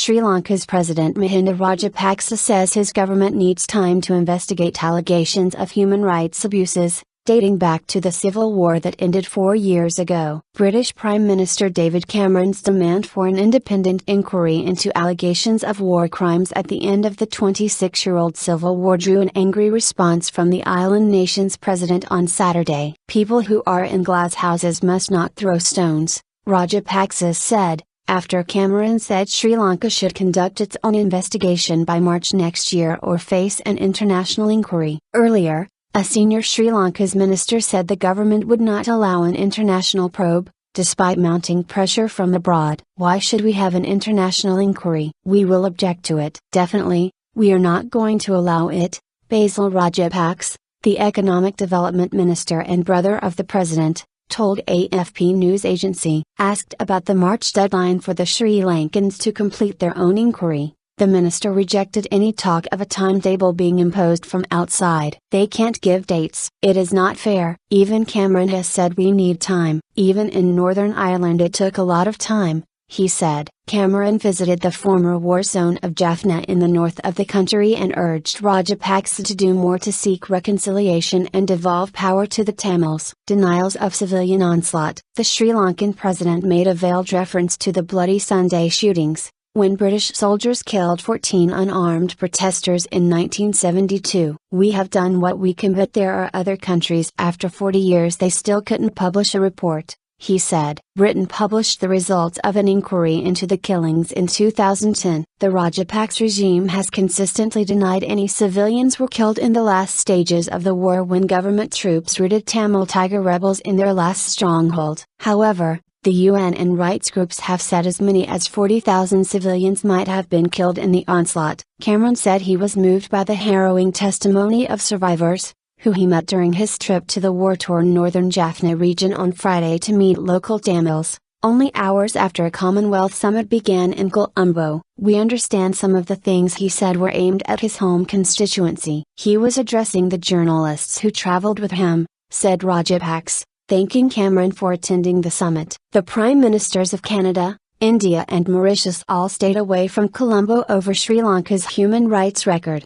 Sri Lanka's President Mahinda Rajapaksa says his government needs time to investigate allegations of human rights abuses, dating back to the civil war that ended 4 years ago. British Prime Minister David Cameron's demand for an independent inquiry into allegations of war crimes at the end of the 26-year-old civil war drew an angry response from the island nation's president on Saturday. People who are in glass houses must not throw stones, Rajapaksa said, after Cameron said Sri Lanka should conduct its own investigation by March next year or face an international inquiry. Earlier, a senior Sri Lanka's minister said the government would not allow an international probe, despite mounting pressure from abroad. Why should we have an international inquiry? We will object to it. Definitely, we are not going to allow it, Basil Rajapaksa, the economic development minister and brother of the president, told AFP news agency. Asked about the March deadline for the Sri Lankans to complete their own inquiry, the minister rejected any talk of a timetable being imposed from outside. They can't give dates. It is not fair. Even Cameron has said we need time. Even in Northern Ireland it took a lot of time, he said. Cameron visited the former war zone of Jaffna in the north of the country and urged Rajapaksa to do more to seek reconciliation and devolve power to the Tamils. Denials of civilian onslaught. The Sri Lankan president made a veiled reference to the Bloody Sunday shootings, when British soldiers killed 14 unarmed protesters in 1972. We have done what we can, but there are other countries after 40 years they still couldn't publish a report, he said. Britain published the results of an inquiry into the killings in 2010. The Rajapaksa regime has consistently denied any civilians were killed in the last stages of the war when government troops routed Tamil Tiger rebels in their last stronghold. However, the UN and rights groups have said as many as 40,000 civilians might have been killed in the onslaught. Cameron said he was moved by the harrowing testimony of survivors, who he met during his trip to the war-torn northern Jaffna region on Friday to meet local Tamils, only hours after a Commonwealth summit began in Colombo. We understand some of the things he said were aimed at his home constituency. He was addressing the journalists who traveled with him, said Rajapaksa, thanking Cameron for attending the summit. The Prime Ministers of Canada, India and Mauritius all stayed away from Colombo over Sri Lanka's human rights record.